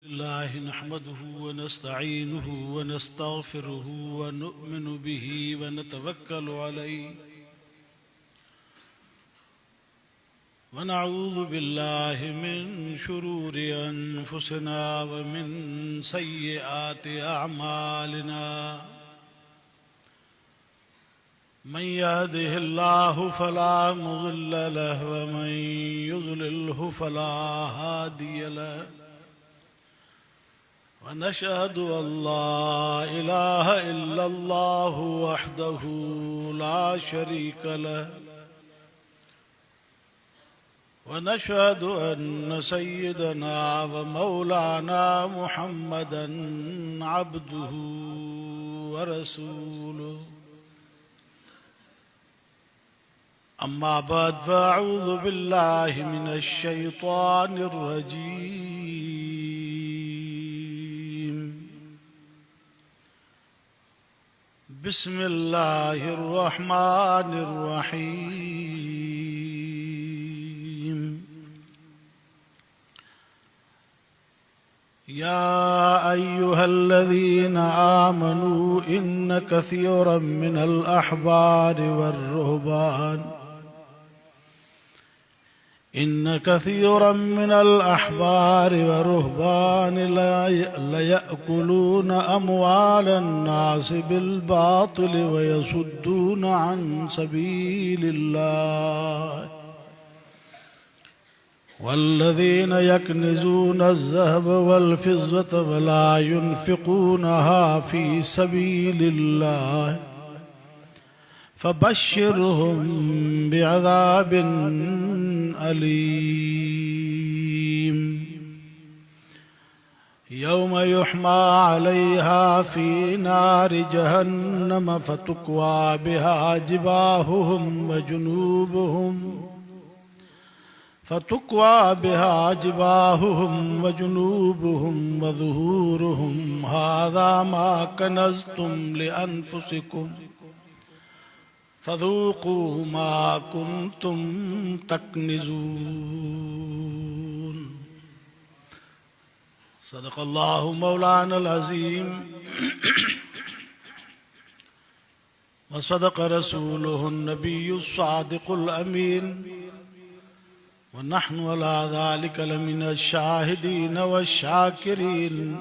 الله نحمده ونستعينه ونستغفره ونؤمن به ونتوكل عليه ونعوذ بالله من شرور أنفسنا ومن سيئات أعمالنا من يهده الله فلا مضل له ومن يضلله فلا هادي له ونشهد أن لا إله إلا الله وحده لا شريك له ونشهد أن سيدنا ومولانا محمدا عبده ورسوله أما بعد فأعوذ بالله من الشيطان الرجيم بسم الله الرحمن الرحيم يا أيها الذين آمنوا إن كثيرا من الأحبار والرهبان ليأكلون أموال الناس بالباطل ويصدون عن سبيل الله والذين يكنزون الذهب والفضة ولا ينفقونها في سبيل الله فبشرهم بعذاب أليم يوم يحمى عليها في نار جهنم فتكوى بها جباههم وجنوبهم وظهورهم هذا ما كنزتم لأنفسكم فذوقوا ما كنتم تكنزون صدق الله مولانا العظيم وصدق رسوله النبي الصادق الأمين ونحن على ذلك لمن الشاهدين والشاكرين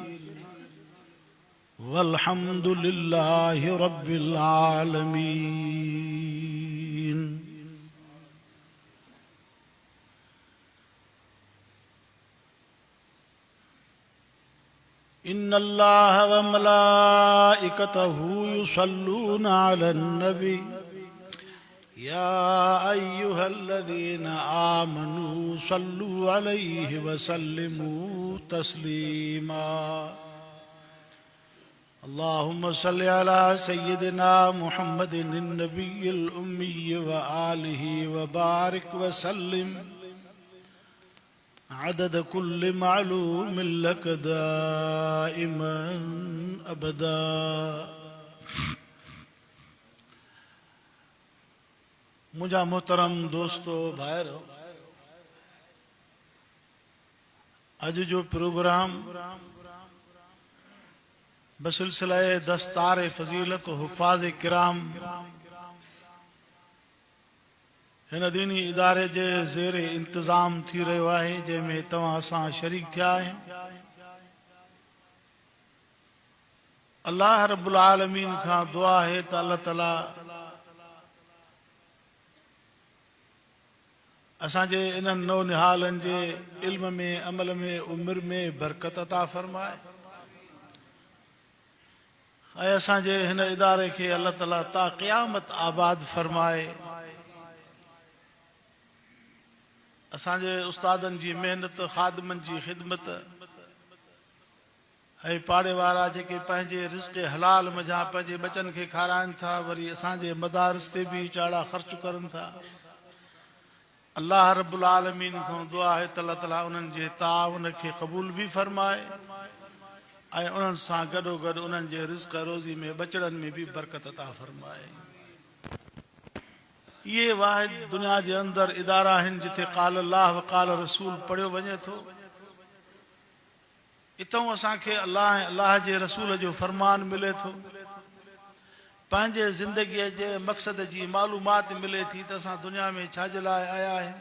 والحمد لله رب العالمين إن الله وملائكته يصلون على النبي يا أيها الذين آمنوا صلوا عليه وسلموا تسليما اللهم صل على سيدنا محمد النبي الأمي وآله وبارك وسلم عدد كل معلوم لك دائما أبدا मुझा मोहतरम दोस्तों भाइरो अज जो प्रोग्राम बसिलसिला दस्तार फजीलत हुफ़ाज़ किराम हिन दीनी इदारे जे ज़ेर इंतज़ाम थी रहियो आहे जंहिंमें तव्हां असां शरीक थिया आहियूं अल्लाह रब्बुल आलमीन खां दुआ आहे त अल्लाह ताला असांजे इन्हनि नौ निहालनि जे इल्म में अमल में उमिरि में बरकत अता फरमाए ऐं असांजे हिन इदारे खे अल्लाह ताला ता क़यामत आबाद फरमाए असांजे उस्तादनि जी महिनत ख़ादिमनि जी ख़िदमत ऐं पाड़े वारा जेके पंहिंजे रिज़्क़ हलाल मझां पंहिंजे बचनि खे खाराइनि था वरी असांजे मदारिस ते बि चाड़ा ख़र्च करनि था अल्लाह रब्बुल आलमीन खां दुआ है त अल्लाह ताला उन्हनि जे ताउन खे क़बूल भी फरमाए ऐं उन्हनि सां गॾोगॾु उन्हनि जे रिज़्क़ रोज़ी में बचड़नि में भी बरकत अता फरमाए ये वाहिद दुनिया के अंदर इदारा हैं जिथे काल अल्लाह व काल रसूल पढ़ियो वञे थो इतों असांखे अल्लाह ऐं अल्लाह जे रसूल जो फरमान मिले थो, पंहिंजे ज़िंदगीअ जे मक़सद जी मालूमात मिले थी त असां दुनिया में छाजे लाइ आया आहियूं।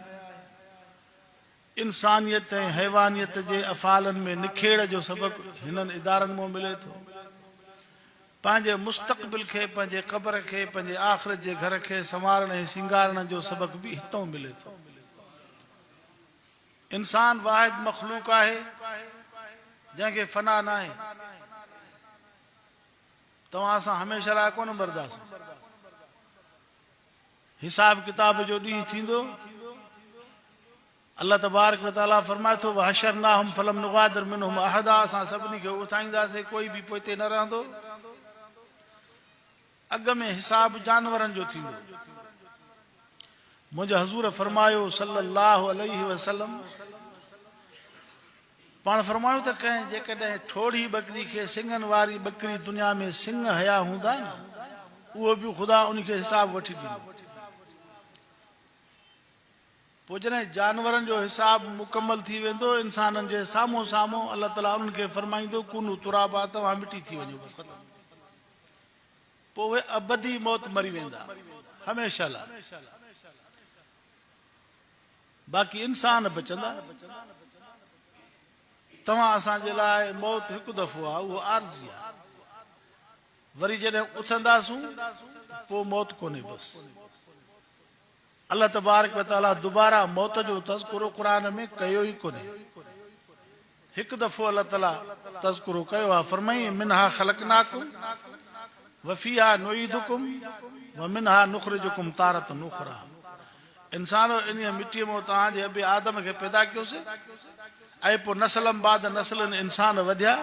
इंसानियत ऐं हैवानियत जे अफ़ालनि में निखेड़ जो सबक़ हिननि इदारनि मां मिले थो। पंहिंजे मुस्तक़बिल खे, पंहिंजे क़ब्र खे, पंहिंजे आख़िरत जे घर खे संवारण ऐं सिंगारण जो सबक़ बि हितां मिले थो। इंसान वाहिद मखलूक आहे जंहिंखे फना न आहे। तव्हां सां हमेशह लाइ कोन मरदासीं। हिसाब किताब जो ॾींहुं थींदो। अल्लाह तबारक व तआला फरमाए थो वहशरनाहुम फलम नुगादिर मिनहुम अहदा, असां सभिनी खे उथाईंदासीं, कोई बि पोइते न रहंदो। अॻ में हिसाब जानवरनि जो थींदो। मुंहिंजे हज़ूर फरमायो सल्लल्लाहु अलैहि वसल्लम, पाण फरमायो त कंहिं जेकॾहिं ठोड़ी बकरी खे सिंगनि वारी बकरी दुनिया में सिंग हया हूंदा न, उहो बि ख़ुदा उनखे हिसाब वठी ॾींदो। पोइ जॾहिं जानवरनि जो हिसाब मुकमल थी वेंदो, इंसाननि जे साम्हूं साम्हूं अल्लाह ताला उन्हनि खे फरमाईंदो कुनू तुराबा, तव्हां मिटी थी वञो, बसि ख़तमु। पोइ उहे अबदी मौत मरी वेंदा हमेशह लाइ। बाक़ी इंसान बचंदा। तव्हां असांजे लाइ मौत हिकु दफ़ो आहे, उहो आरज़ी आहे। वरी जॾहिं उथंदासूं पोइ मौत कोन्हे बसि। अल्लाह तबारक व तआला दुबारा मौत जो तज़कुरो क़ुरान में कयो ई कोन्हे। हिकु दफ़ो अल्लाह ताला तज़कुरो कयो आहे, फरमाई मिनहा ख़लक़नाकुम व फ़ीहा नुईदुकुम व मिनहा नुख़रिजुकुम तारतन उख़रा। इंसानो इन मिट्टीअ मां तव्हांजे अबे आदम खे पैदा कयोसीं, ऐं पोइ नसलनि बाद नसलनि इंसान वधिया।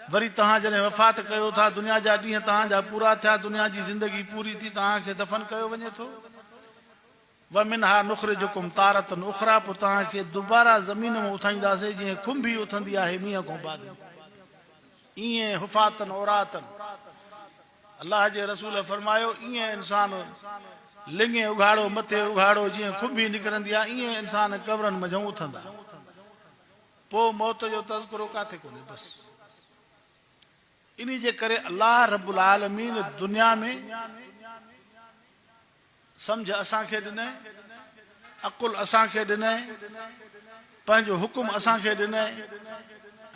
वरी तव्हां जॾहिं वफ़ात कयो था, दुनिया जा ॾींहं तव्हांजा पूरा थिया, दुनिया जी ज़िंदगी पूरी थी, तव्हांखे दफ़न कयो वञे थो। व मिनहा नुख़रिजुकुम तारतन उख़रा, पोइ तव्हांखे दुबारा ज़मीन में उथाईंदासीं जीअं खुंभी उथंदी आहे मींहं खां बाद। ईअं हुफ़ातन औरातन। अल्लाह जे रसूल फरमायो ईअं इंसान लिंगे उघाड़ो मथे उघाड़ो जीअं खुंभी निकिरंदी आहे, ईअं इंसान कब्रनि मंझां उथंदा। पोइ मौत जो तज़कुरो काथे कोन्हे बसि। इन जे करे अल्लाह रब्बुल आलमीन दुनिया में सम्झ असांखे ॾिनई, अक़ुल असांखे ॾिनई, पंहिंजो हुकुम असांखे ॾिनई,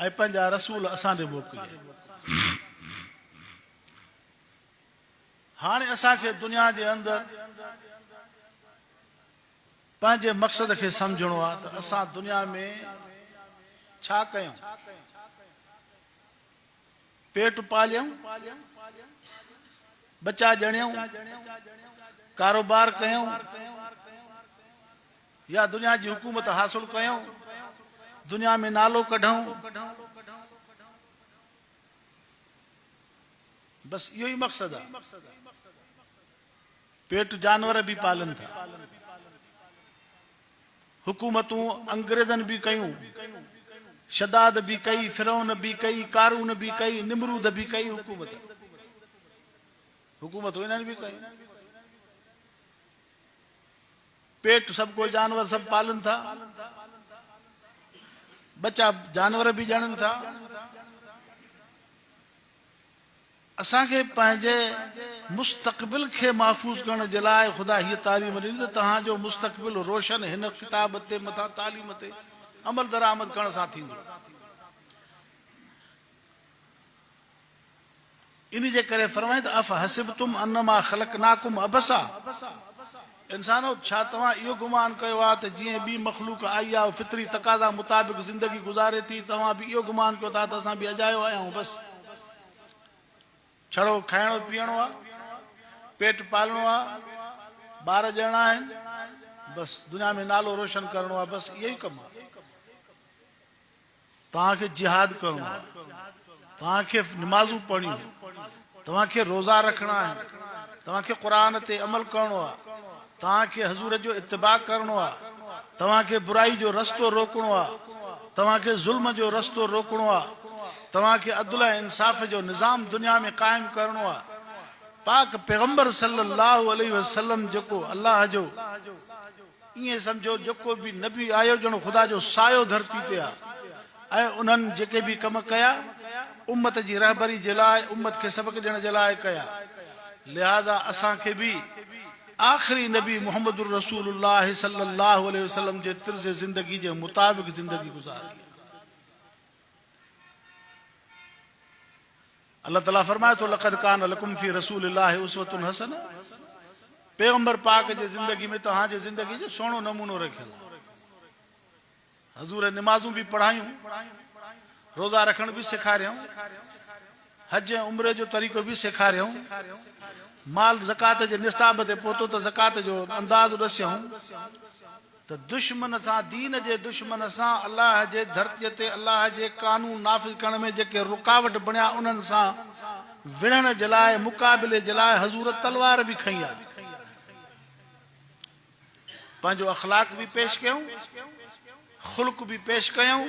ऐं पंहिंजा रसूल असां ॾे मोकिलिया। हाणे असांखे दुनिया जे अंदरि पंहिंजे मक़सद खे सम्झणो आहे त असां दुनिया में छा कयूं। पेट पालियूं, बच्चा ॼणियूं, कारोबार कयूं, या दुनिया जी हुकूमत हासिल कयूं, दुनिया में नालो कढूं, बस इहो ई मक़सद आहे। पेट जानवर भी पालन था, हुकूमतूं अंग्रेजन भी कयूं, शदाद भी कई, फिरौन भी कई, कारून भी कई, निमरूद भी कई, हुकूमत इन्हनि भी कई। पेट सब कोई जानवर सब पालन था, बच्चा जानवर भी ॼणनि था। असांखे पंहिंजे मुस्तक़बिल खे महफ़ूज़ करण जे लाइ ख़ुदा हीअ तालीम ॾिनी त तव्हांजो मुस्तक़बिल रोशन हिन किताब ते मथां तालीम ते अमल दरामद करण सां थींदो। इन जे करे फरमाए त अफ़ हसिबतुम अन्नमा ख़लक़नाकुम अबसा, इंसानो छा तव्हां इहो गुमान कयो आहे त जीअं ॿी मख़लूक आई आहे फितरी तक़ाज़ा मुताबिक़ ज़िंदगी गुज़ारे थी, तव्हां बि इहो गुमान कयो था त असां बि अजायो आया आहियूं। बसि छड़ो खाइणो पीअणो आहे, पेट पालणो आहे, ॿार ॼणा आहिनि, बसि दुनिया में नालो रोशन करणो आहे, बसि इहो ई कमु आहे। तव्हांखे जिहाद करणो आहे, तव्हांखे निमाज़ूं पढ़णियूं, तव्हांखे रोज़ा रखणा आहिनि, तव्हांखे क़ुरान ते अमल करणो आहे, तव्हांखे हज़ूर जो इत्तिबा करणो आहे, तव्हांखे बुराई जो रस्तो रोकणो आहे, तव्हांखे ज़ुल्म जो रस्तो रोकणो आहे, तव्हांखे अदल ऐं इंसाफ़ जो निज़ाम दुनिया में क़ाइम करणो आहे। पाक पैगंबर सल्लल्लाहु अलैहि वसल्लम जेको अल्लाह जो ईअं सम्झो जेको बि नबी आयो ॼणो ख़ुदा जो सायो धरती ते आहे, ऐं उन्हनि जेके भी कम कया उम्मत जी रहबरी जे लाइ, उम्मत खे सबक ॾियण जे लाइ कया। लिहाज़ा असांखे भी आखिरी नबी मोहम्मद रसूलुल्लाह सल्लल्लाहु अलैहि वसल्लम जे तर्ज़ ज़िंदगी जे मुताबिक़ ज़िंदगी गुज़ारणी। अल्लाह ताला फरमाए थो लक़द कान लकुम फी रसूलिल्लाहि उस्वतुन हसना। पैगंबर पाक जे ज़िंदगी में तव्हां जे ज़िंदगी जो सोनो नमूनो रखियल। हज़ूर नमाज़ूं भी पढ़ायूं, रोज़ा रखण भी सेखारियूं, हज उम्रे जो तरीक़ो भी सेखारियूं, माल ज़कात जे निसाब ते पहुतो त ज़कात जो अंदाज़ ॾसियूं। त दुश्मन सां, दीन जे दुश्मन सां, अल्लाह जे धरतीअ ते अल्लाह जे कानून नाफ़िज़ करण में जेके रुकावट बणिया उन्हनि सां विढ़ण जे लाइ, मुक़ाबिले जे लाइ हज़ूर तलवार भी खई आहे। पंहिंजो अखलाक भी पेश कयूं, खुल्क भी पेश कयूं,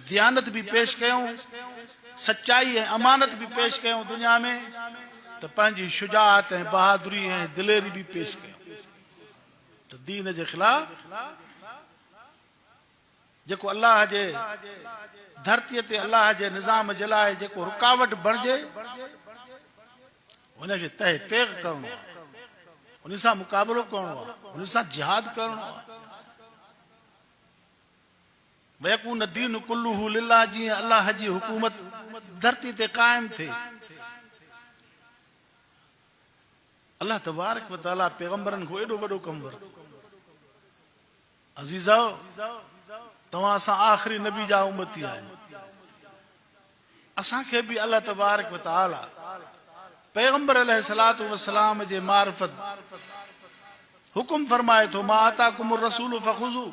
दियानत भी पेश कयूं, सच्चाई ऐं अमानत भी पेश कयूं दुनिया में, त पंहिंजी शुजाअत ऐं बहादुरी ऐं दिलेरी भी पेश कयूं। त दीन जे ख़िलाफ़ जेको अल्लाह जे धरतीअ ते अल्लाह जे निज़ाम जे लाइ जेको रुकावट बणिजे उनखे तह तेग करणो आहे, उन सां मुक़ाबिलो करणो आहे, उन सां जिहाद करणो आहे। वयकून दीन कुल्लुहु लिल्लाह, जीअं अल्लाह जी हुकूमत धरती ते क़ाइम थिए। अल्लाह तबारक व तआला पैगंबरन को एडो वडो कम वरतो। अजीज़ो, तव्हां सां आखिरी नबी जा उम्मती आहियो। असांखे भी अल्लाह तबारक व तआला पैगंबर अलैहिस्सलातु वस्सलाम जे मारिफत हुकुम फरमाए थो, मा आताकुमुर रसूल फखुज़ू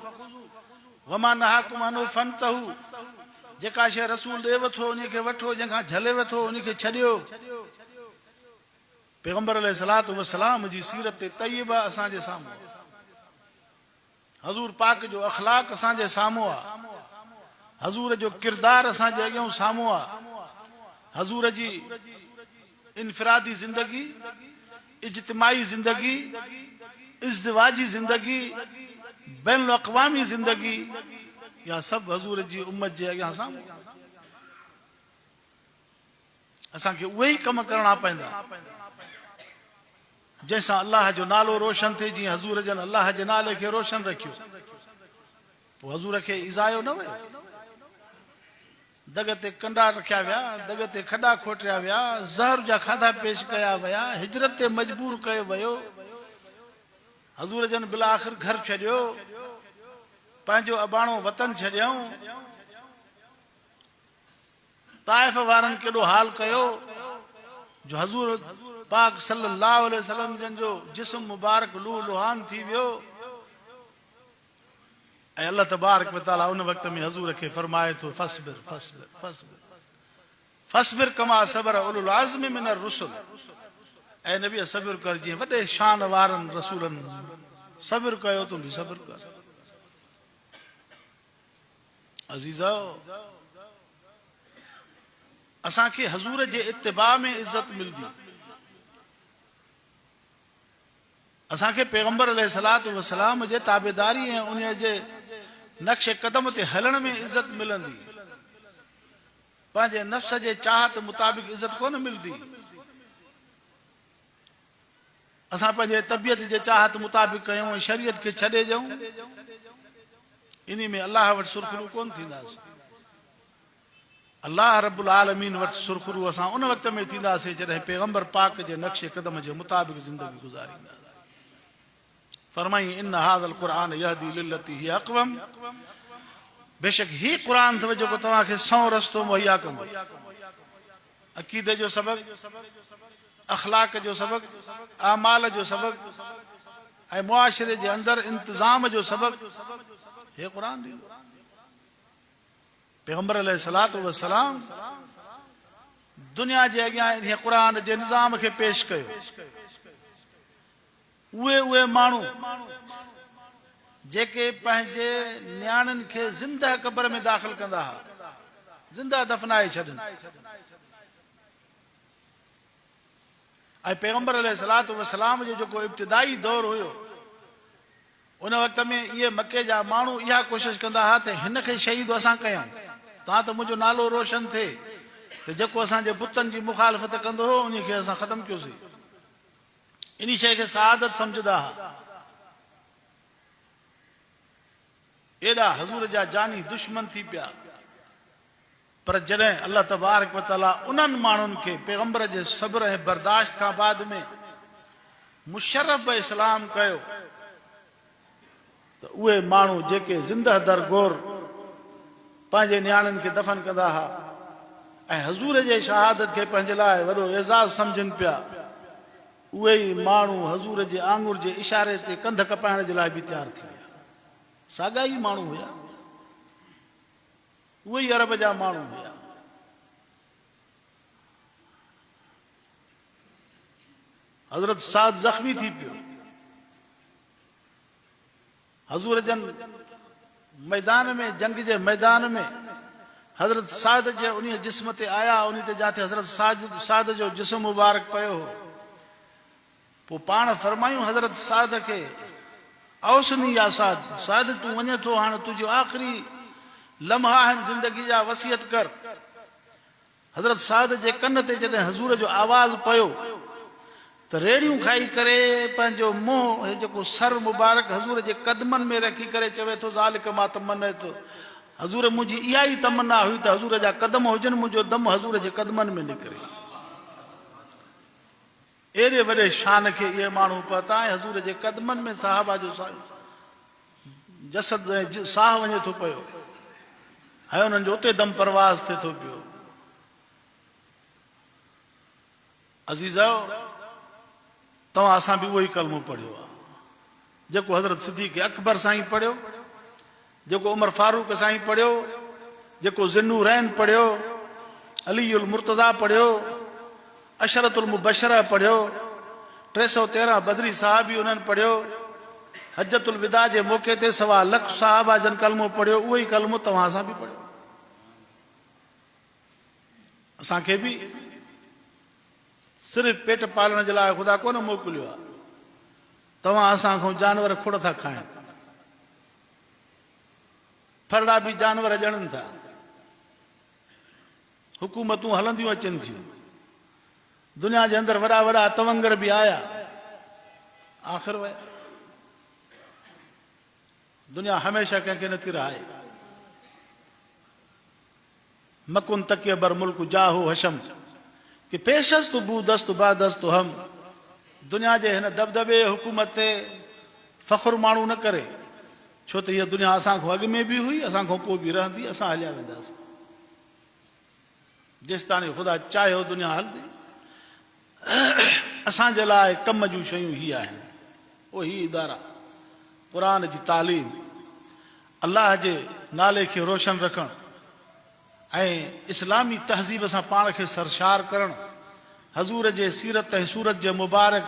वमा नहाकुम अनु फंतहू। जेका शइ रसूल ॾे वठो उनखे वठो, जंहिंखां झले वठो उनखे छॾियो। पैगंबर अलैहिस्सलातु वस्सलाम जी सीरत तय्यबा असांजे साम्हूं, हज़ूर पाक जो अखलाक असांजे साम्हूं आहे, हज़ूर जो किरदार असांजे अॻियां साम्हूं आहे। हज़ूर जी इनफरादी जिंदगी, इज्तिमाई जिंदगी, इज़्दिवाजी जिंदगी, बैनुल अक़वामी जिंदगी, या सब हज़ूर जी उम्मत जे अॻियां साम्हूं। असांखे उहे ई कम करणा पवंदा जंहिंसां अल्लाह जो नालो रोशन थिए। जीअं हज़ूर जन अल्लाह जे नाले खे रोशन रखियो, पोइ हज़ूर खे इज़ायो न वियो। दग ते कंडा रखिया विया, दग ते खॾा खोटिया विया, ज़हर जा खाधा पेश कया विया, हिजरत ते मजबूर कयो वियो। हज़ूर जन बिला आख़िर घर छॾियो, पंहिंजो अबाणो वतन छॾियऊं। ताइफ़ वारनि केॾो हाल कयो जो हज़ूर पाक सल्लल्लाहु अलैहि वसल्लम जन जो जिस्म मुबारक लूह लुहान थी वियो। ऐं अल्लाह तबारक व तआला उन वक़्त में हज़ूर खे फरमाए थो, फस्बिर फस्बिर फस्बिर फस्बिर कमा सबर उलुल आज़्म मिनर रुसुल। ऐं नबी सब्र कर, जीअं वॾे शान वारनि रसूलनि सब्र कयो, तूं भी सब्र कर। अज़ीज़ो, असांखे हज़ूर जे इत्तिबा में इज्जत मिलदी। असांखे पैगंबर अलैहिस्सलातु वस्सलाम जे ताबेदारी ऐं उन जे नक्श कदम ते हलण में इज्जत मिलंदी। पंहिंजे नफ्स जे चाहत मुताबिक़ इज्जत कोन मिलदी। असां पंहिंजे तबियत जे चाहत मुताबिक़ कयूं ऐं शरीयत खे छॾे ॾियूं, इन में अल्लाह वटि सुरखरू कोन थींदासीं। अल्लाह रब्बुल आलमीन वटि सुरखरू असां उन वक़्त में थींदासीं जॾहिं पैगंबर पाक जे नक्श कदम जे मुताबिक़ ज़िंदगी गुज़ारींदासीं। फरमाई, इन हाज़ल क़ुरआन यहदी लिल्लती हिय अक़वम। बेशक ही क़ुरान अथव जेको तव्हांखे सौ रस्तो मुहैया कंदो। अक़ीदे जो सबक़, अखलाक जो सबक़, आमाल जो सबक़ ऐं मुआशरे जे अंदर इंतज़ाम जो सबक़ हे क़ुरान ॾींदो। पैगंबर अलैहिस्सलातु वस्सलाम दुनिया जे अॻियां इन क़ुरान जे निज़ाम खे पेश कयो। उहे माण्हू जेके पंहिंजे न्याणियुनि खे ज़िंदा क़ब्र में दाख़िल कंदा हुआ, ज़िंदा दफ़नाए छॾनि। ऐं पैगंबर अलैहिस्सलातु वस्सलाम जो जेको इब्तिदाई दौर हुयो, उन वक़्त में इहे मके जा माण्हू इहा कोशिश कंदा हुआ त हिन खे शहीद असां कयूं। ता तो मुझो नालो रोशन थे तो जेको असांजे पुतन जी मुखालफत कंदो हो उन खे असां ख़त्म कयोसीं। इन शइ खे सआदत समझदा हा। एॾा हज़ूर जा जानी दुश्मन थी पिया, पर जॾहिं अल्लाह तबारक व तआला उन्हनि माण्हुनि खे पैगंबर जे सब्र ऐं बर्दाश्त खां बाद में मुशर्रफ इस्लाम कयो त उहे माण्हू जेके ज़िंदह दरगोर पंहिंजे नियाणियुनि खे दफ़न कंदा हुआ ऐं हज़ूर जे शहादत खे पंहिंजे लाइ वॾो एज़ाज़ सम्झनि पिया, उहे ई माण्हू हज़ूर जे आंगुर जे इशारे ते कंध कपाइण जे लाइ बि तयारु थी विया। साॻा ई माण्हू हुया, उहे ई अरब जा माण्हू हुया। हज़रत साद ज़ख्मी थी पियो, हज़ूर जन मैदान में, जंग जे मैदान में हज़रत साद जे उन जिस्म ते आया, उन ते जाते हज़रत साद जो जिस्म मुबारक पियो हो। पोइ पाण फरमायूं हज़रत साद खे, औसनी या साद, साद तूं वञे थो, हाणे तुंहिंजो आख़िरी लम्हा आहिनि ज़िंदगी जा, वसियत कर। हज़रत साद जे कन ते जॾहिं हज़ूर जो आवाज़ पियो त रेड़ियूं खाई करे पंहिंजो मुंहुं, हे जेको सर मुबारक हज़ूर जे कदमनि में रखी करे चवे थो, ज़ालिक मां तमन्ना थो, हज़ूर मुंहिंजी इहा ई तमन्ना हुई त हज़ूर जा कदम हुजनि, मुंहिंजो दम हज़ूर जे कदमनि में निकिरे। एॾे वॾे शान खे इहे माण्हू पहुता ऐं हज़ूर जे कदमनि में साहबा जो जसद ऐं साह वञे थो पियो ऐं उन्हनि जो उते दम परवाज़ थिए थो पियो। अज़ीज़ो, तव्हां असां बि उहो ई कलमो पढ़ियो आहे जेको हज़रत सिद्दीक़ अकबर साईं पढ़ियो, जेको उमर फारूक साईं पढ़ियो, जेको ज़िन्नूरैन पढ़ियो, अलीउल मुर्तज़ा पढ़ियो, अशरतुल मुबशरा पढ़ियो, 313 बदरी साहबी उन्हनि पढ़ियो, हजतुल विदा जे मौक़े ते 1.25 लख साहबा जन कलमो पढ़ियो, उहो ई कलमो तव्हां सां बि पढ़ियो। असांखे बि सिर्फ़ु पेट पालण जे लाइ ख़ुदा कोन मोकिलियो आहे। तव्हां असां खां जानवर खोड़ था खाइनि, फरड़ा बि जानवर ॼणनि था, हुकूमतूं हलंदियूं अचनि थियूं, दुनिया जे अंदरि वॾा वॾा तवंगर बि आया, आख़िर विया। दुनिया हमेशह कंहिंखे नथी रहाए। मकुन तकिय बर मुल्क जाहो हशम कि पेशस तो बू दस्त बादस्त तो हम। दुनिया जे हिन दबदबे हुकूमत ते फ़ख्रु माण्हू न करे, छो त हीअ दुनिया असां खां अॻु में बि हुई, असां खां पोइ बि रहंदी, असां हलिया वेंदासीं। जेसि ताणी ख़ुदा चाहियो दुनिया हलंदी। असांजे लाइ कम जूं शयूं ही आहिनि, उहे ही इदारा, क़ुरान जी तालीम, अल्लाह जे नाले खे रोशन रखणु ऐं इस्लामी तहज़ीब सां पाण खे सरशार करणु, हज़ूर जे सीरत ऐं सूरत जे मुबारक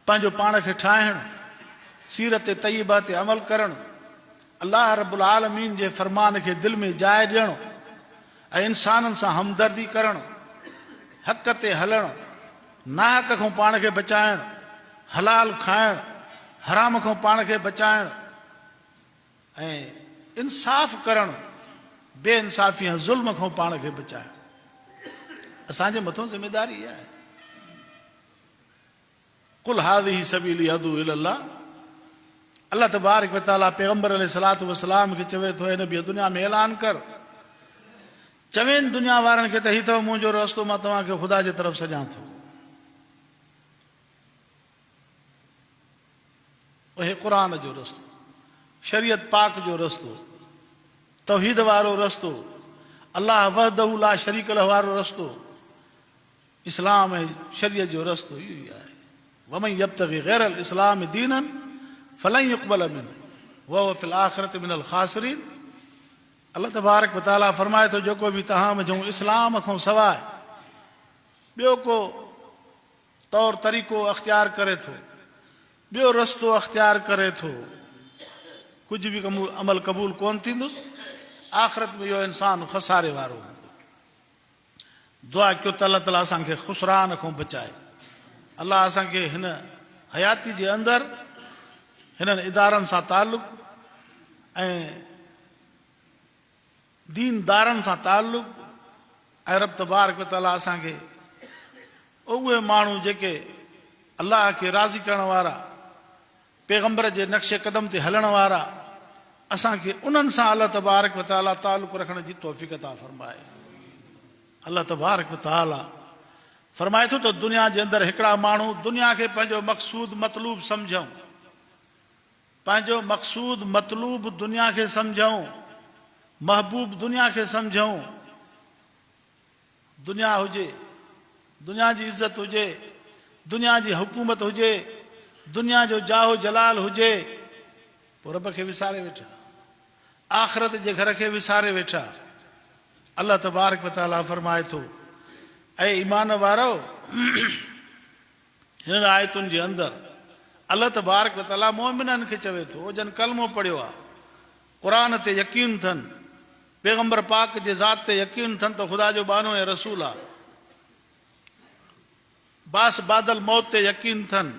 पंहिंजो पाण खे ठाहिणु, सीरत तय्यबा ते अमल करणु, अल्लाह रब्बुल आलमीन जे फ़रमान खे दिलि में जाइ ॾियणु ऐं इंसाननि सां हमदर्दी करणु, हक़ ते हलणु, नाहक खां पाण खे बचाइणु, हलाल खाइणु, हराम खां पाण खे बचाइणु ऐं इंसाफ़ करणु, बेइंसाफ़ी ऐं ज़ुल्म खां पाण खे बचाइणु। असांजे मथां ज़िमेदारी आहे। कुल हाज़िही सबीली अदू इलल्लाह। अल्लाह तबारक व तआला पैगंबर अलैहिस्सलातु वस्सलाम खे चवे थो, हिन बि दुनिया में ऐलान कर, चवेनि दुनिया वारनि खे त हीउ अथव मुंहिंजो रस्तो, मां तव्हांखे ख़ुदा जे तरफ़ सॼां थो। हे क़ुरान जो रस्तो, शरीयत पाक जो रस्तो, तौहीद वारो रस्तो, अल्लाह वहदहू ला शरीक लह वारो रस्तो, इस्लाम ऐं शरीयत जो रस्तो इहो ई आहे। वमन यब्तग़ी गैरल इस्लाम दीनन फलन युक़बल मिन्हु वहुव फिल आख़िरति मिनल ख़ासिरीन। अल्लाह तबारक व तआला फरमाए थो, जेको बि तव्हां मुंहिंजो इस्लाम खां सवाइ ॿियो को तौर तरीक़ो अख़्तियार करे थो, ॿियो रस्तो अख़्तियार करे थो, कुझु बि अमल क़बूल कोन थींदुसि, आख़िरत में इहो इंसानु खसारे वारो हूंदो। दुआ कयो त अल्लाह ताला असांखे ख़ुसरान खां बचाए। अल्लाह असांखे हिन हयाती जे अंदरि हिननि इदारनि सां तालुक़ ऐं दीनदारनि सां ताल्लुक़ ऐं रब तबारक व तआला असांखे उहे माण्हू जेके अलाह खे राज़ी करण वारा, पैगंबर जे नक्शे क़दम ते हलण वारा, असांखे उन्हनि सां अलाह तबारक व तआला ताल्लुक़ रखण जी तौफ़ीक़ अता फ़रमाए। अलाह तबारक व तआला फरमाए थो त दुनिया जे अंदरि हिकिड़ा माण्हू दुनिया खे पंहिंजो मक़सूद मतलूब सम्झूं, पंहिंजो मक़सूद मतलूब दुनिया खे सम्झूं, महबूब दुनिया खे सम्झूं। दुनिया हुजे, दुनिया जी इज़त हुजे, दुनिया जी हुकूमत हुजे, दुनिया जो जाहो जलाल हुजे, पोइ रब खे विसारे वेठा, आख़िरत जे घर खे विसारे वेठा। अल्लाह तबारक व तआला फरमाए थो, ऐं ईमान वारो, हिन आयतुनि जे अंदरि अल्लाह तबारक व तआला मोमिननि खे चवे थो, जन कलमो पढ़ियो आहे, क़ुरान ते यकीन अथनि, पैगंबर पाक जे ज़ात ते यकीन अथनि त ख़ुदा जो बानो ऐं रसूल आहे, बास बादल मौत ते यकीन अथनि,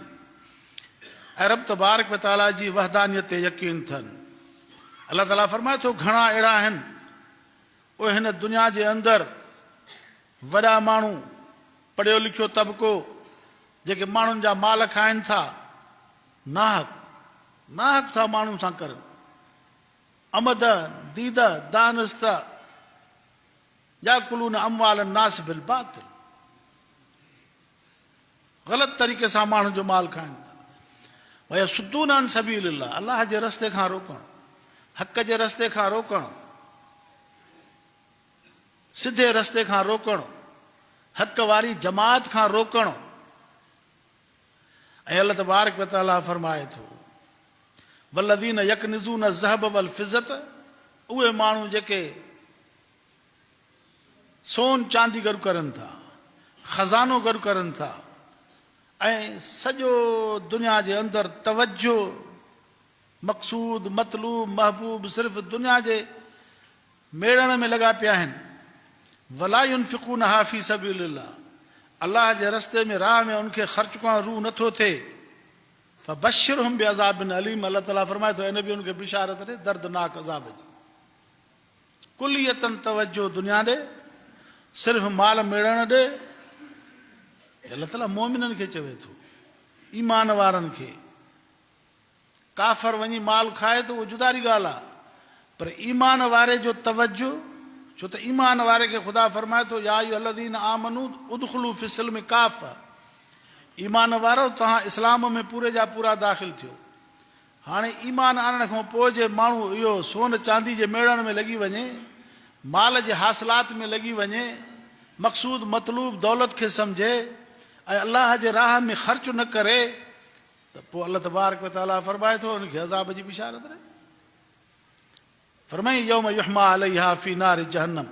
ऐं रब तबारक व तआला जी वहदानियत ते यकीन अथनि। अल्लाह ताला फरमाए थो, घणा अहिड़ा आहिनि उहे हिन दुनिया जे अंदरि वॾा माण्हू, पढ़ियो लिखियो तबिको, जेके माण्हुनि जा माल खाइनि था, नाहक था माण्हुनि सां करनि, अमद दीद दानस्त याकुलून अमवाल नास बिल बातिल, ग़लति तरीक़े सां माण्हुनि जो माल खाइनि था। वयसुद्दून अन सबीलिल्लाह, अलाह जे रस्ते खां रोकणु, हक़ जे रस्ते खां रोकणु, सिधे रस्ते खां रोकणु, हक़ वारी जमात खां रोकणु। ऐं अल्लाह तबारक व तआला फरमाए थो, वल्लज़ीन यकनिज़ून ज़हब वल फिज़्ज़त, उहे माण्हू जेके सोन चांदी गॾु करनि था, खज़ानो गॾु करनि था, ऐं सॼो दुनिया जे अंदरि तवज्जो, मक़सूद मतलूब महबूब सिर्फ़ दुनिया जे मेड़ण में लॻा पिया आहिनि। वला युनफ़िक़ूनहा फ़ी सबीलिल्लाह, अल्लाह जे रस्ते में राह में उनखे ख़र्च करणु रूह नथो थिए। फ़बश्शिरहुम बिअज़ाबिन अलीम, अल्लाह ताला फरमाए थो, इन बि उनखे बिशारत ॾे दर्दनाक अज़ाब जी। कुलियतन तवज्जो दुनिया ॾे, सिर्फ़ माल मेड़ण ॾे। अल्लाह ताला मोमिननि खे चवे थो, ईमान वारनि खे। काफ़र वञी माल खाए त उहो जुदारी ॻाल्हि आहे, पर ईमान वारे जो तवज्जो, छो त ईमान वारे खे ख़ुदा फरमाए थो, या अय्युहल्लज़ीना आमनू उदखुलू फ़िस्सिल्मि काफ़ा, ईमान वारो तव्हां इस्लाम में पूरे जा पूरा दाख़िल थियो। हाणे ईमान आणण खां पोइ जे माण्हू इहो सोन चांदी जे मेड़ण में लॻी वञे, माल जे हासिलात में लॻी वञे, मक़सूद मतलूब दौलत खे सम्झे ऐं अल्लाह जे राह में ख़र्च न करे, त पोइ अल्लाह तबारक व तआला फरमाए थो, उनखे अज़ाब जी बिशारत ॾे। फरमाई यौम युहमा अलैहा फी नारि जहन्नम,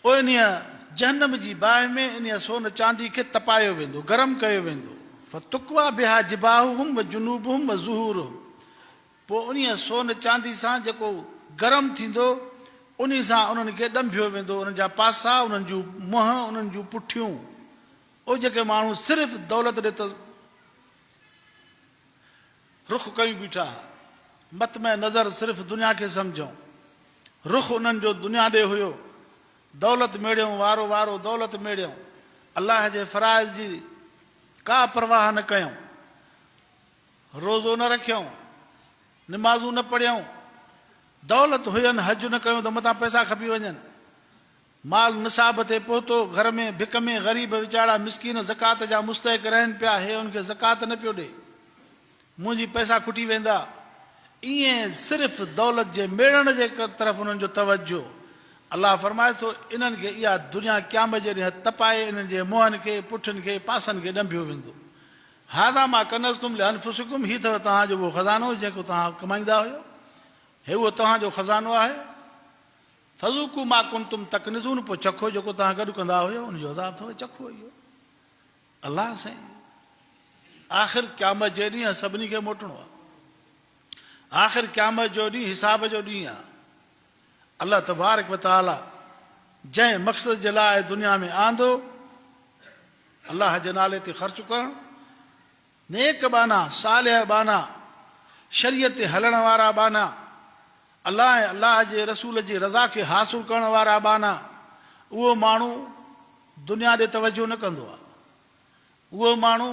पोइ इन जहन्नम जी बाहि में इन सोन चांदी खे तपायो वेंदो, गरम कयो वेंदो। फतुकवा बिहा जिबाहुहुम व जुनूबुहुम व ज़ुहूरुहुम, पोइ उन सोन चांदी सां जेको गरम थींदो, उन सां उन्हनि खे ॾंभियो वेंदो, उन्हनि जा पासा, उन्हनि जूं मुंहं, उन्हनि जूं पुठियूं। उहे जेके माण्हू सिर्फ़ दौलत ॾे त रुख कयूं बीठा, मत में नज़र सिर्फ़ दुनिया खे सम्झूं, रुख उन्हनि जो दुनिया ॾे हुयो, दौलत मेड़ियूं, वारो वारो दौलत मेड़ियूं, अलाह जे फ़राइज़ जी का परवाह न कयूं, रोज़ो न रखियऊं, निमाज़ूं न पढ़ियऊं, दौलत हुयनि हज न कयूं त मथां पैसा खपी वञनि, माल निसाब ते पहुतो, घर में भिक में ग़रीब वीचारा मिसकीन ज़कात जा मुस्तहिक रहनि पिया, हे उनखे ज़कात न पियो ॾे, मुंहिंजी पैसा खुटी वेंदा। ईअं सिर्फ़ दौलत जे मेड़ण जे तरफ़ उन्हनि जो तवज्जो। अल्लाह फरमाए थो, इन्हनि खे इहा दुनिया क़यामत जे ॾींहुं तपाए इन्हनि जे मुंहंनि खे, पुठियुनि खे, पासनि खे ॾंभियो वेंदो। हादा मां कनज़तुम लिअनफुसिकुम, हीउ अथव तव्हांजो उहो ख़ज़ानो जेको तव्हां कमाईंदा हुयो, हे उहो तव्हांजो ख़ज़ानो आहे। फज़ूकू मा कुंतुम तकनिज़ून, पोइ चखो जेको तव्हां गॾु कंदा हुयो, उनजो अज़ाब अथव, चखो इहो। अलाह साईं, आख़िर क़यामत जे ॾींहुं सभिनी खे मोटणो आहे, आख़िर क़यामत जो ॾींहुं हिसाब जो ॾींहुं आहे। अल्लाह तबारक व तआला जंहिं मक़सद जे लाइ दुनिया में आंदो, अल्लाह जे नाले ते ख़र्च करणु, नेक बाना, सालिह बाना, शरीयत ते हलण वारा बाना, अल्लाह ऐं अल्लाह जे रसूल जी रज़ा खे हासिल करण वारा बाना, उहो माण्हू दुनिया ॾे तवजो न कंदो आहे। उहो माण्हू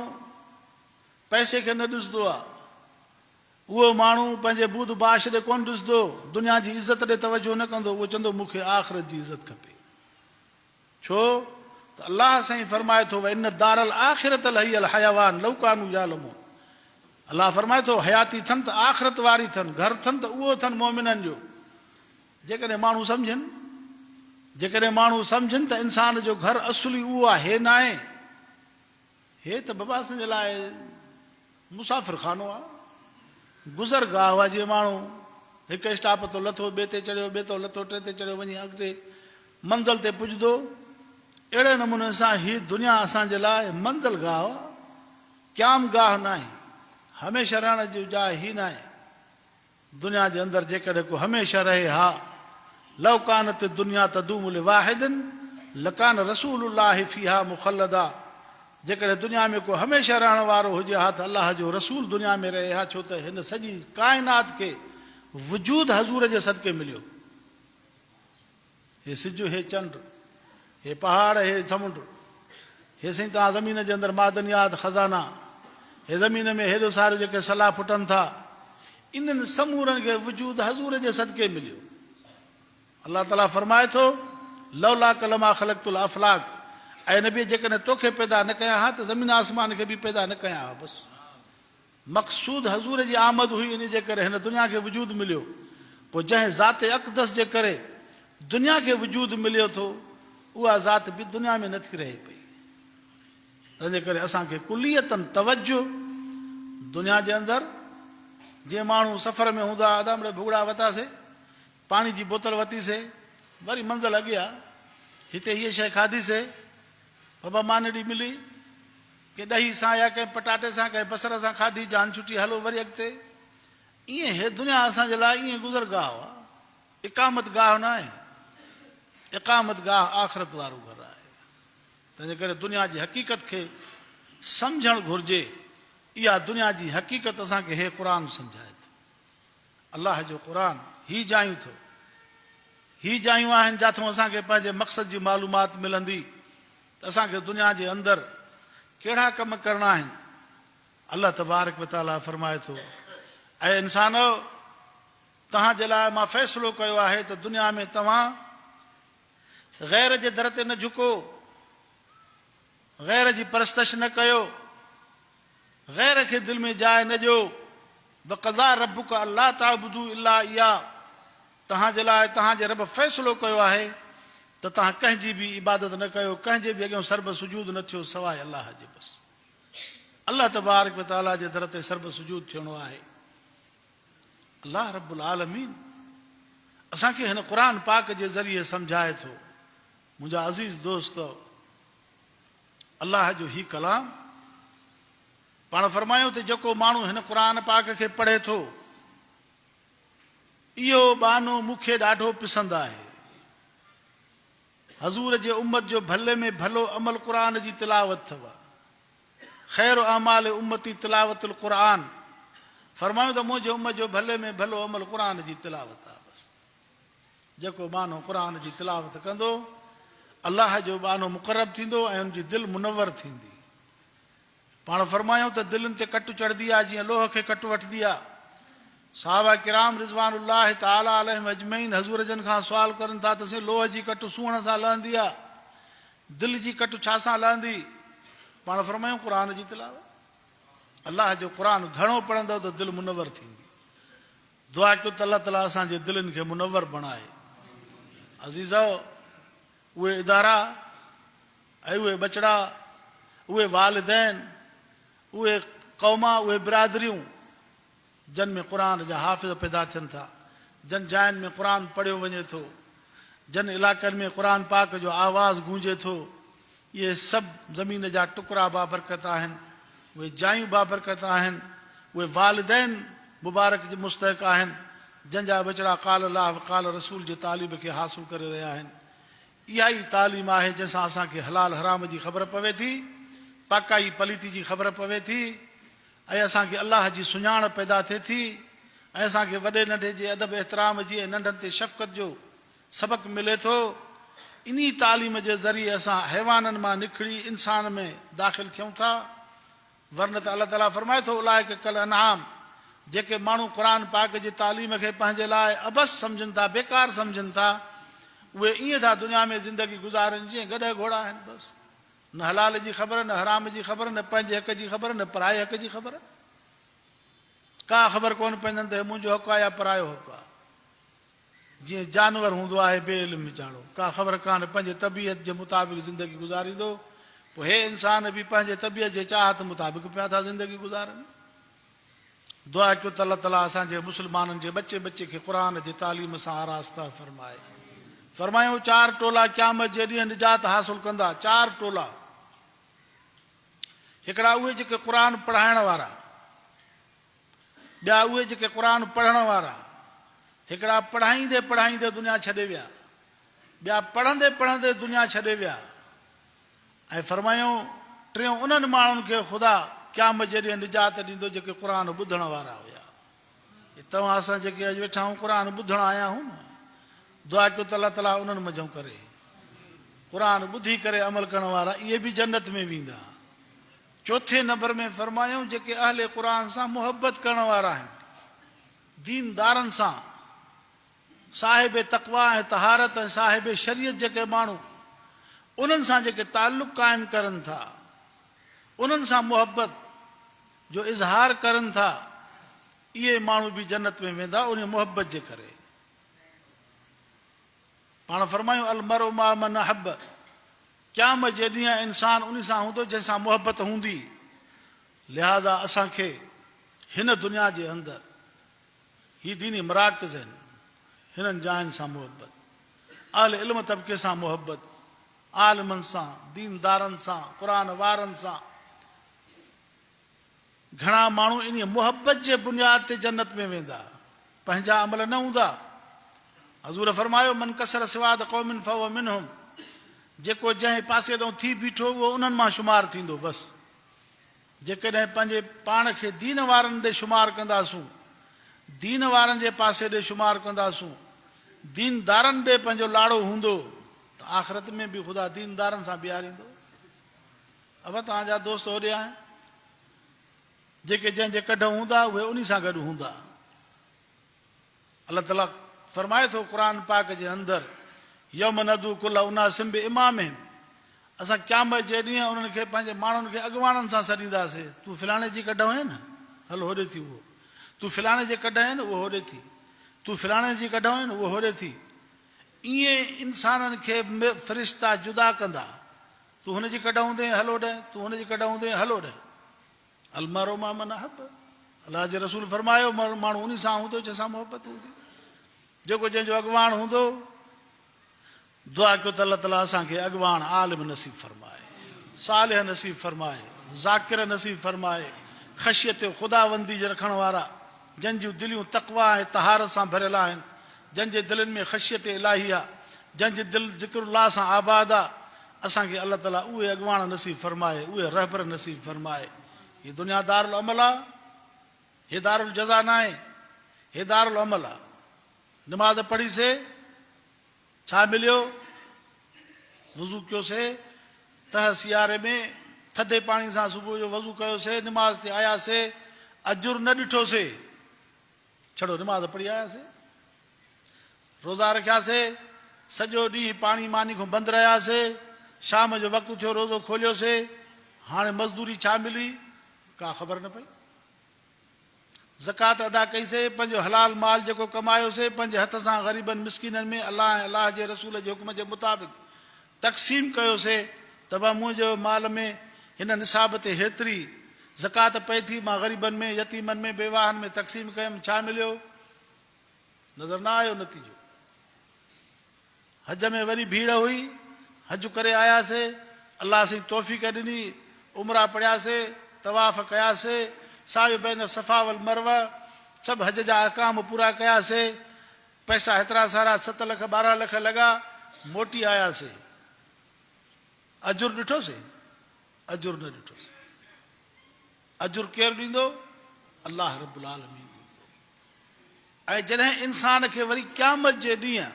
पैसे खे न ॾिसंदो आहे। उहो माण्हू पंहिंजे बूद बाश ॾे कोन ॾिसंदो, दुनिया जी इज़त ॾे तवजो न कंदो। उहो चवंदो मूंखे आख़िरत जी इज़त खपे। छो त अल्लाह साईं फरमाए थो इन दारल आख़िरत लहियल हयावान लौ कानू यालमून। अल्लाह फरमाए थो हयाती थियनि त आख़िरत वारी थियनि, घर थियनि त उहो थियनि मोमिननि जो। जेकॾहिं माण्हू सम्झनि, जेकॾहिं माण्हू सम्झनि त इंसान जो घर असुली उहो आहे, हे न आहे। हे त बाबा असांजे लाइ मुसाफ़िर खानो आहे, गुज़रगाह आहे। जीअं माण्हू हिकु स्टॉप तो लथो, ॿिए ते चढ़ियो, ॿिए तो लथो, टे ते चढ़ियो, वञी अॻिते मंज़िल ते पुॼंदो। अहिड़े नमूने सां हीअ दुनिया असांजे लाइ मंज़िल गाह आहे, क़याम गाह न आहे। हमेशह रहण जी जाइ ही न आहे। दुनिया जे अंदरि जेकॾहिं को हमेशह रहे, हा लौ कानत दुनिया तदूम लिवाहिदिन लकान रसूलुल्लाह फीहा मुखल्लदा। जेकॾहिं दुनिया में को हमेशह रहण वारो हुजे हा त अल्लाह जो रसूल दुनिया में रहे हा। छो त हिन सॼी काइनात खे वजूद हज़ूर जे सदके मिलियो। हे सिज, हे चंड, हे पहाड़, हे समुंड, हे साईं तव्हां ज़मीन जे अंदरि मादनियात खज़ाना, हे ज़मीन में हेॾो सारो जेके सलाह फुटनि था, इन्हनि समूरनि खे वजूद हज़ूर जे सदके मिलियो। अल्लाह ताला फरमाए थो लौला कलमा ख़लक़तुल अफ़लाक, ऐं नबी जेकॾहिं तोखे पैदा न कया हा त ज़मीन आसमान खे बि पैदा न कया हा। बसि मक़सूद हज़ूर जी आमद हुई, इन जे करे हिन दुनिया खे वजूद मिलियो। पोइ जंहिं ज़ात अक़दस जे करे दुनिया खे वजूद मिलियो थो, उहा ज़ात बि दुनिया में नथी रहे पई। तंहिंजे करे असांखे कुलियतन तवजो दुनिया जे अंदरि। जीअं माण्हू सफ़र में हूंदा, अदमड़े भुॻड़ा वरितासीं, पाणी जी बोतल वरितीसीं, वरी मंज़िल अॻियां हिते हीअ शइ खाधीसीं, बाबा मानड़ी मिली के ॾही सां या कंहिं पटाटे सां, कंहिं बसर सां खाधी, जान छुटी, हलो वरी अॻिते। ईअं हे दुनिया असांजे लाइ ईअं गुज़रगाह आहे, इकामत गाह न आहे। इकामत गाह आख़िरत वारो घर आहे। तंहिंजे करे दुनिया जी हक़ीक़त खे सम्झणु घुरिजे। इहा दुनिया जी हक़ीक़त असांखे हे क़ुर सम्झाए थो। अलाह जो क़ुर ही जायूं थो, ही जायूं आहिनि जिथां असांखे पंहिंजे मक़सद जी मालूमात मिलंदी त असांखे दुनिया जे अंदरि कहिड़ा कम करणा आहिनि। अल्लाह तबारक व तआला फरमाए थो ऐं इंसानो, तव्हांजे लाइ मां फ़ैसिलो कयो आहे त दुनिया में तव्हां गैर जे दर ते न झुको, गैर जी परस्तश न कयो, गैर खे दिलि में जाइ न ॾियो। वक़ज़ा रब्बुक अल्ला ताबुदू इल्ला इया, तव्हांजे लाइ तव्हांजे रब फ़ैसिलो कयो आहे त तव्हां कंहिंजी बि इबादत न कयो, कंहिंजे बि अॻियां सर्ब सुजूद न थियो सवाइ अल्लाह जे। बसि अल्लाह तबारक व तआला जे दर ते सर्ब सुजूद थियणो आहे। अल्लाह रब्बुल आलमीन असांखे हिन क़ुर पाक जे ज़रिए सम्झाए थो। मुंहिंजा अज़ीज़ दोस्त, अल्लाह जो ही कलाम पाण फरमायूं त जेको माण्हू हिन क़ुर पाक खे पढ़े थो, इहो बानो मूंखे ॾाढो पसंदि आहे। हज़ूर जे उम्मत जो भले में भलो अमल क़ुर जी तिलावत अथव। ख़ैर अमाल उम्मती तिलावतुल क़ुर। फरमायूं त मुंहिंजे उम्मत जो भले में भलो अमल क़ुर जी तिलावत आहे। बसि जेको बानो क़ुर जी तिलावत कंदो, अल्लाह जो बानो मुक़रब थींदो ऐं उनजी दिलि मुनवर थींदी। पाण फरमायूं त दिलनि ते कटु चढ़ंदी आहे, जीअं लोह खे कटु वठंदी आहे। साहबा किराम रिज़वानुल्लाह तआला अलैहिम अजमईन हज़ूर जन खां सुवाल करनि था त लोह जी कटु सूहण सां लहंदी आहे, दिलि जी कटु छा सां लहंदी? पाण फरमायूं क़ुर जी तिलावत। अल्लाह जो क़ुर घणो पढ़ंदव त दिलि मुनवर थींदी। दुआ कयो त अल्लाह ताला असांजे दिलनि खे मुनवर बणाए। अज़ीज़ो, उहे इदारा ऐं उहे बचड़ा, उहे वालिदैन, उहे क़ौमा, उहे बिरादरियूं जन में क़ुर जा हाफ़िज़ पैदा थियनि था, जन जायुनि में क़ुर पढ़ियो वञे थो, जन इलाइक़नि में क़ुर पाक जो आवाज़ गूंजे थो, इहे सभु ज़मीन जा टुकड़ा बाबरकत आहिनि। उहे जायूं बाबरकत आहिनि। उहे वालिदैन मुबारक जे मुस्तहिक़ आहिनि, जंहिंजा बचड़ा क़ाल अल्लाह क़ाल रसूल जे तालीब खे हासिल करे रहिया आहिनि। इहा ई तालीम आहे जंहिंसां असांखे हलाल हराम जी ख़बर पवे थी, पाकाई पलीती जी ख़बर पवे थी, ऐं असांखे अल्लाह जी सुञाण पैदा थिए थी, ऐं असांखे वॾे नंढे जे अदब एहतराम जी ऐं नंढनि ते शफ़क़त जो सबक़ मिले थो। इन्ही तालीम जे ज़रिए असां हैवाननि मां निकिरी इंसान में दाख़िल थियूं था। वरन त अलाह ताला फरमाए थो उलाइक कल अनआम, जेके माण्हू क़ुर पाक जी तालीम खे पंहिंजे लाइ अबस सम्झनि था, बेकार सम्झनि था, उहे ईअं था दुनिया में ज़िंदगी गुज़ारनि जीअं गॾ घोड़ा आहिनि। बसि न हलाल जी ख़बर, न हराम जी ख़बर, न पंहिंजे हक़ जी ख़बर, न पराए हक़ जी ख़बर। का ख़बर कोन पवंदनि त मुंहिंजो हक़ु आहे या परायो हक़ु आहे। जीअं जानवर हूंदो आहे बे इल्म वीचारो, का ख़बर कान, पंहिंजे तबियत जे मुताबिक़ ज़िंदगी गुज़ारींदो। पोइ हे इंसान बि पंहिंजे तबियत जे चाहत मुताबिक़ पिया था ज़िंदगी गुज़ारनि। दुआ कयो त अलाह ताला असांजे मुस्लमाननि जे बचे बचे खे क़ुर जे तालीम सां आरास्ता फरमाए। फरमायूं 4 टोला क़यामत जे ॾींहुं निजात हासिल कंदा। 4 टोला। हिकिड़ा उहे जेके क़ुर पढ़ाइण वारा, ॿिया उहे जेके क़ुर पढ़ण वारा। हिकिड़ा पढ़ाईंदे पढ़ाईंदे दुनिया छॾे विया, ॿिया पढ़ंदे पढ़ंदे दुनिया छॾे विया। ऐं फरमायूं टियों उन्हनि माण्हुनि खे ख़ुदा क़यामत जे ॾींहुं निजात ॾींदो जेके क़ुर ॿुधण वारा हुया। तव्हां असां जेके अॼु वेठा आहियूं क़ुर ॿुधण आया आहियूं न, दुआ कयो त अलाह ताला उन्हनि मंझूं करे क़ुर ॿुधी करे अमल करण वारा इहे बि जन्नत में वेंदा। चौथे नंबर में फरमायूं जेके अहले क़ुर सां मुहबत करण वारा आहिनि, दीनदारनि सां, साहिब तक़वा ऐं तहारत ऐं साहिब शरीयत जेके माण्हू उन्हनि सां जेके ताल्लुक़ क़ाइमु करनि था, उन्हनि सां मुहबत जो इज़हार करनि था, इहे माण्हू बि जन्नत में वेंदा उन मुहबत जे करे। पाण फरमायूं अलमरउ मा मन अहब, क़यामत जे ॾींहुं इंसान उन सां हूंदो जंहिंसां मुहबत हूंदी। लिहाज़ा असांखे हिन दुनिया जे अंदरि ही दीनी मराकज़ आहिनि, हिननि जायुनि सां मुहबत, अहल इल्म तबिके सां मुहबत, आलिमनि सां, दीनदारनि सां, क़ुर वारनि सां। घणा माण्हू इन मुहबत जे बुनियाद ते जन्नत में वेंदा, पंहिंजा अमल न हूंदा। हज़ूर फरमायो मन कसर सिवाद क़ौमिन फहुव मिनहुम, जेको जंहिं पासे ॾांहुं थी बीठो उहो उन्हनि मां शुमार थींदो। बसि जेकॾहिं पंहिंजे पाण खे दीन वारनि ॾे शुमार कंदासूं, दीन वारनि जे पासे ॾे शुमार कंदासूं, दीनदारनि ॾे पंहिंजो लाड़ो हूंदो त आख़िरत में बि ख़ुदा दीनदारनि सां बीहारींदो। अब तव्हांजा दोस्त होॾे आहिनि, जेके जंहिंजे कढ हूंदा उहे उन सां गॾु हूंदा। अलाह ताला फरमाए थो क़ुर पाक जे अंदरि यौम नदू कुल उनासिम बिइमामिहिम, असां क़यामत जे ॾींहुं उन्हनि खे पंहिंजे माण्हुनि खे अॻुवाणनि सां सॾींदासीं। तूं फलाणे जी कढ हुए न, हल होॾे थी उहो। तूं फलाणे जे कढ आहिनि उहो होॾे थी। तूं फलाणे जी कढ हुए न उहो होॾे थी। ईअं इंसाननि खे फ़रिश्ता जुदा कंदा। तूं हुनजी कढ हूंदे हल होॾे, तूं हुनजी कढ हूंदे हल होॾे। अलमरउ मा मन अहब, अलाह जे रसूल फरमायो माण्हू उन सां हूंदो जंहिंसां मुहबत हूंदी, जेको जंहिंजो अॻुवाण हूंदो। दुआ कयो त अलाह ताला असांखे अॻुवाण आलिम नसीब फरमाए, सालिह नसीब फरमाए, ज़ाकिर नसीब फरमाए, ख़शियत ख़ुदाबंदी जे रखण वारा, जंहिंजूं दिलियूं तक़वा ऐं तहारत सां भरियल आहिनि, जंहिंजे दिलनि में ख़शियत इलाही आहे, जंहिंजे दिलि ज़िक्रुल्लाह सां आबाद आहे, असांखे अलाह ताला उहे अॻुवाण नसीब फरमाए, उहे रहबर नसीब फरमाए। ये दुनिया दारुल अमल आहे, हे दारुल जज़ा न आहे, हे दारुल अमल आहे। नमाज़ पढ़ीसीं, छा मिलियो? वज़ू कयोसीं, तह सियारे में थधे पाणी सां सुबुह जो वज़ू कयोसीं, नमाज़ ते आयासीं, अजुर न ॾिठोसीं, छड़ो नमाज़ पढ़ी आयासीं। रोज़ा रखियासीं, सॼो ॾींहुं पाणी मानी खां बंदि रहियासीं, शाम जो वक़्तु थियो रोज़ो खोलियोसीं, हाणे मज़दूरी छा मिली का ख़बर न पई। ज़कात अदा कईसीं, पंहिंजो हलाल माल जेको कमायोसीं पंहिंजे हथ सां ग़रीबनि मिसकीननि में अलाह ऐं अलाह जे रसूल जे हुकुम जे मुताबिक़ तक़सीम कयोसीं त भाउ मुंहिंजे माल में हिन निसाब ते हेतिरी ज़कात पए थी, मां ग़रीबनि में, यतीमनि में, बेवाहनि में तक़सीम कयुमि। छा मिलियो? नज़र न आयो नतीजो। हज में वरी भीड़ हुई, हज करे आयासीं, अलाह साईं तौफ़ीक़ ॾिनी, उमरा पढ़ियासीं, तवाफ़ कयासीं, साहिब बैन सफ़ा वल मरवा, सभु हज जा अहकाम पूरा कयासीं, पैसा हेतिरा सारा 7 लख 12 लख लॻा, मोटी आयासीं। अजुर ॾिठोसीं? अजुर न ॾिठोसीं। अजुर केरु ॾींदो? अलाह रब्बुल आलमीन ॾींदो। ऐं जॾहिं इंसान खे वरी क़यामत जे ॾींहुं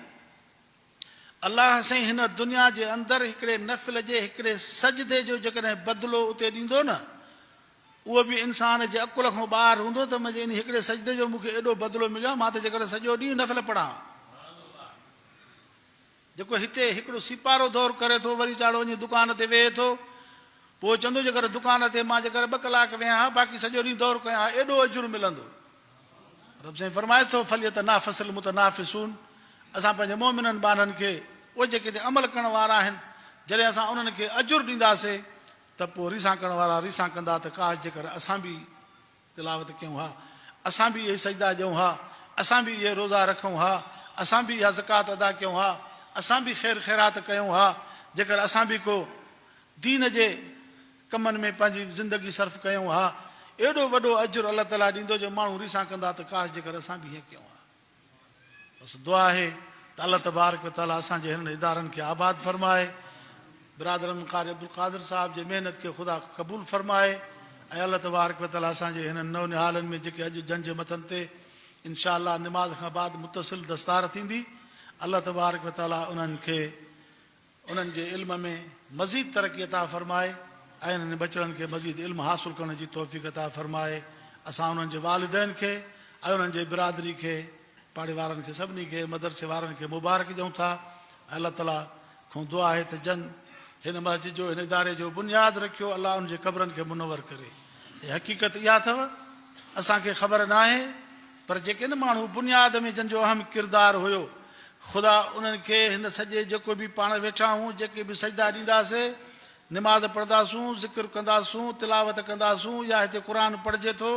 अल्लाह साईं हिन दुनिया जे अंदरि हिकिड़े नफ़िल जे हिकिड़े सजदे जो जेकॾहिं बदिलो उते ॾींदो न, उहो बि इंसान जे अकुल खां ॿाहिरि हूंदो त मुंहिंजे इन हिकिड़े सजदे जो मूंखे एॾो बदिलो मिलियो, मां त जेकर सॼो ॾींहुं नफ़िल पढ़ां। जेको हिते हिकिड़ो सिपारो दौर करे थो, वरी चाढ़ो वञी दुकान ते वेहे थो, पोइ चवंदो जेकर दुकान ते मां जेकर 2 कलाक वेहां, बाक़ी सॼो ॾींहुं दौर कयां, एॾो अजुर मिलंदो। रब साईं फरमाए थो फलियतनाफ़िसल मुतनाफ़िसून, असां पंहिंजे मोमिननि ॿारनि खे, उहे जेके अमल करण वारा आहिनि, जॾहिं असां उन्हनि खे अजुर ॾींदासीं त पोइ रीसां करण वारा रीसां कंदा त काश जेकर असां बि तिलावत कयूं हा, असां बि इहे सजदा ॾियूं हा, असां बि इहे रोज़ा रखूं हा, असां बि इहा ज़कात अदा कयूं हा, असां बि ख़ैर ख़ैरात कयूं हा, जेकर असां बि को दीन जे कमनि में पंहिंजी ज़िंदगी सर्फ़ कयूं हा, एॾो वॾो अजुर अलाह ताला ॾींदो जो माण्हू रीसां कंदा त काश जेकर असां बि हीअं कयूं हा। बसि दुआ आहे त अलाह तबारक व तआला असांजे हिन इदारनि खे आबाद फरमाए, बिरादरनि क़ारी अब्दुल क़ादिर साहिब जे महिनत खे ख़ुदा क़बूल फरमाए, ऐं अलाह तबारक व तआला असांजे हिन नव निहालनि में जेके अॼु जंज मथनि ते इंशा अल्लाह निमाज़ खां बाद मुतसिल दस्तार थींदी, अलाह तबारक व तआला उन्हनि खे उन्हनि जे इल्म में मज़ीद तरक़ी अता फरमाए ऐं इन्हनि बचड़नि खे मज़ीद इल्म हासिल करण जी तौफ़ीक़ अता फरमाए। असां उन्हनि जे वालिदैन खे ऐं उन्हनि जे बिरादरी खे, पाड़े वारनि खे, सभिनी खे, मदरसे वारनि खे मुबारक ॾियूं था। अलाह ताला खां दुआ आहे त जन हिन मस्जिद जो, हिन इदारे जो बुनियादु रखियो, अलाह उनजे क़बरनि खे मुनवर करे। हक़ीक़त इहा अथव, असांखे ख़बर न आहे, पर जेके न माण्हू बुनियाद में जंहिंजो अहम किरदारु हुयो, ख़ुदा उन्हनि खे हिन सॼे जेको बि पाण वेठा आहियूं, जेके बि सजदा ॾींदासीं, निमाज़ पढ़ंदासूं, ज़िक्र कंदासूं, तिलावत कंदासूं, या हिते क़ुर पढ़िजे थो,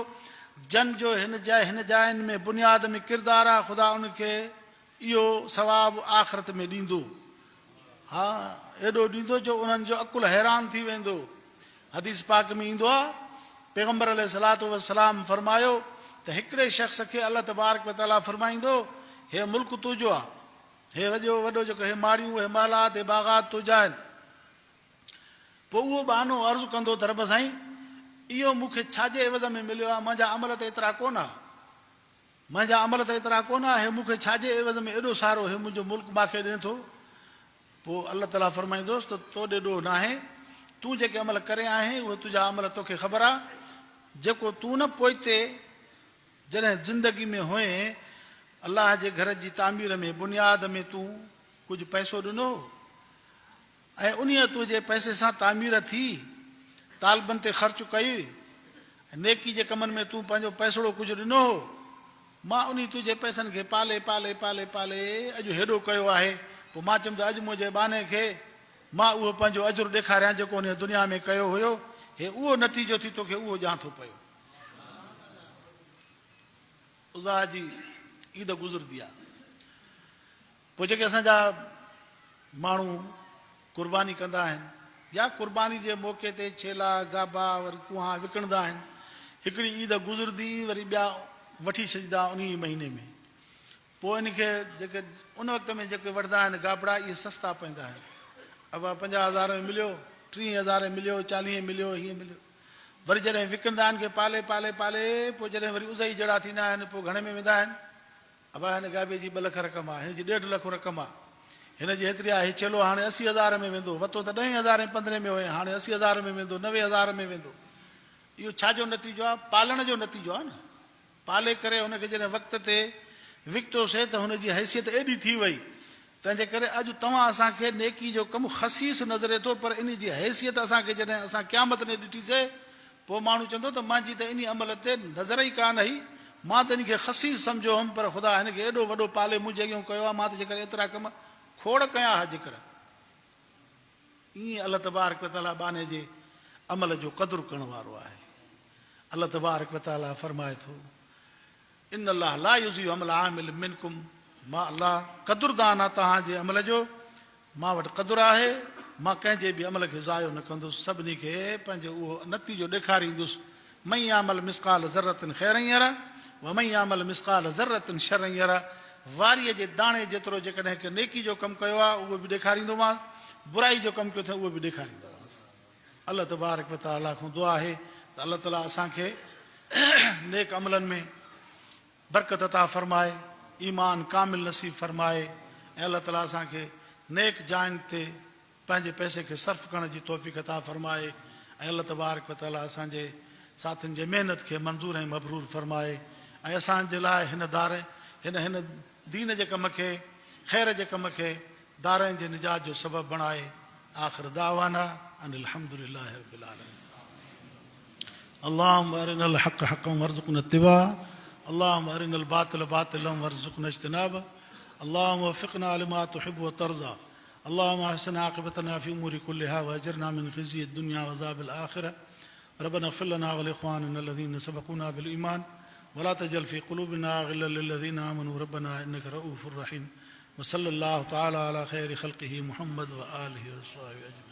जन जो हिन जाइनि में बुनियाद में किरदारु आहे, ख़ुदा उनखे इहो सवाबु आख़िरत में ॾींदो। हा, एॾो ॾींदो जो उन्हनि जो अकुल हैरान थी वेंदो। हदीस पाक में ईंदो आहे, पैगंबर अलैहिस्सलातु वस्सलाम फरमायो त हिकिड़े शख़्स खे अलाह तबारक व तआला फरमाईंदो, हे मुल्क तुंहिंजो आहे, हे वॾो वॾो जेको हे माड़ियूं, हे महलात, हे बाग़ात तुंहिंजा आहिनि। पोइ उहो बहानो अर्ज़ु कंदो त रब साईं इहो मूंखे छाजे एवज़ में मिलियो आहे, मुंहिंजा अमल त एतिरा कोन आहे, मुंहिंजा अमल त एतिरा कोन आहे, हे मूंखे छाजे एवज़ में एॾो सारो हे मुंहिंजो मुल्क मूंखे ॾिए थो। पोइ अलाह ताला फरमाईंदोसि त तो ॾेढो न आहे, तूं जेके अमल करे आहीं उहे तुंहिंजा अमल तोखे ख़बर आहे, जेको तूं न पोइते जॾहिं ज़िंदगी में हुए अलाह जे घर जी तामीर में बुनियाद में तूं कुझु पैसो ॾिनो ऐं उन्हीअ तुंहिंजे पैसे सां तामीर थी, तालबनि ते ख़र्चु कई, नेकी जे कमनि में तूं पंहिंजो पैसड़ो कुझु ॾिनो, मां उन तुंहिंजे पैसनि खे पाले पाले पाले पाले अॼु हेॾो कयो आहे। पोइ मां चयुमि त अॼु मुंहिंजे बाने खे मां उहो पंहिंजो अजुर ॾेखारियां जेको उन दुनिया में कयो हुयो, हे उहो नतीजो थी तोखे उहो ॼाण थो पियो। उज़ा जी ईद गुज़रंदी आहे, पोइ जेके असांजा माण्हू कुर्बानी कंदा आहिनि, या कुर्बानी जे मौक़े ते छेला गाबा वरी कुआ विकिणंदा आहिनि, हिकिड़ी ईद गुज़रंदी वरी ॿिया वठी छॾींदा उन महीने में। पोइ इनखे जेके उन वक़्त में जेके वठंदा आहिनि गाबड़ा, इहे सस्ता पवंदा आहिनि, अबा 50,000 में मिलियो, 30,000 में मिलियो, 40 में मिलियो, हीअं मिलियो। वरी जॾहिं विकिणंदा आहिनि, पाले पाले पाले, पोइ जॾहिं वरी उज़ई जड़ा थींदा आहिनि, पोइ घणे में वेंदा आहिनि, अबा हिन गाबे जी 2 लख रक़म आहे, हिन जी 1.5 लख रक़म आहे, हिन जी हेतिरी आहे, चलो हाणे 80,000 में वेंदो, वरितो त 10,000 ऐं 15 में हुए, हाणे 80,000 में वेंदो, 90,000 में वेंदो। इहो छाजो नतीजो आहे? पालण जो नतीजो आहे न। पाले करे हुनखे जॾहिं वक़्त ते विकितोसीं त हुनजी हैसियत एॾी थी वई, तंहिंजे करे अॼु तव्हां असांखे नेकी जो कमु ख़सीस नज़रे थो, पर इन जी हैसियत असांखे जॾहिं असां क़यामत ने ॾिठीसीं, पोइ माण्हू चवंदो त मुंहिंजी त इन अमल ते नज़र ई कान आई, मां त इन खे ख़सीस सम्झो हुअमि, पर ख़ुदा हिन खे एॾो वॾो पाले मुंहिंजे अॻियां कयो आहे, मां त जेकर एतिरा कम खोड़ कयां हा जेकर। ईअं अलाह तबारक व तआला बाने जे अमल जो क़दुरु करण वारो आहे। अलाह तबारक व तआला फरमाए थो, इन अल्लाह ला युज़िउ अमल आमिल मिनकुम, मां अल्लाह क़दुरदान आहे तव्हांजे अमल जो, मां वटि क़दुरु आहे, मां कंहिंजे बि अमल खे ज़ायो न कंदुसि, सभिनी खे पंहिंजो उहो नतीजो ॾेखारींदुसि। मई आमल मिसकाल ज़रतन ख़ैरन यरा व मई आमल मिसकाल ज़रतन शरन यरा, वारीअ जे दाणे जेतिरो जेकॾहिं के नेकी जो कमु कयो आहे उहो बि ॾेखारींदोमांसि, बुराई जो कमु कयो अथई उहो बि ॾेखारींदोमांसि। अलाह तबारक व तआला खां दुआ आहे त अलाह ताला असांखे नेक अमलनि में बरकत अता फरमाए, ईमान कामिल नसीब फरमाए ऐं अल्लाह ताला असांखे नेक जाइन ते पंहिंजे पैसे खे सर्फ करण जी तौफ़ीक़ अता फरमाए ऐं अल्लाह तबारक व तआला असांजे साथियुनि जे महिनत खे मंज़ूर ऐं मबरूर फरमाए ऐं असांजे लाइ हिन दारे हिन दीन जे कम खे, ख़ैर जे कम खे, दारनि जे निजात जो सबबु बणाए। आख़िर दावाना अनिल हम्दुलिल्लाहि रब्बिल आलमीन। अल्लाहुम्मा अरिनल हक़्क़ हक़्क़न वरज़ुक़ना इत्तिबाअ, अल्लाहुम्मा अरिनल बातिल बातिलन वरज़ुक़ना इज्तिनाब, अल्लाहुम्मा वफ़िक़ना लिमा तुहिब्बु व तर्ज़ा, अल्लाहुम्मा अहसिन आक़िबतना फ़ी उमूरि कुल्लिहा व अजिरना मिन ख़िज़्यि दुनिया व अज़ाबिल आख़िरह। रब्बना इग़फ़िर लना व लिइख़्वानिना الذين سبقونا بالإيمان ولا تجعل في قلوبنا غلا للذين آمنوا ربنا إنك رؤوف رحيم وصلى الله تعالى على خير خلقه محمد وآله وصحبه أجمعين.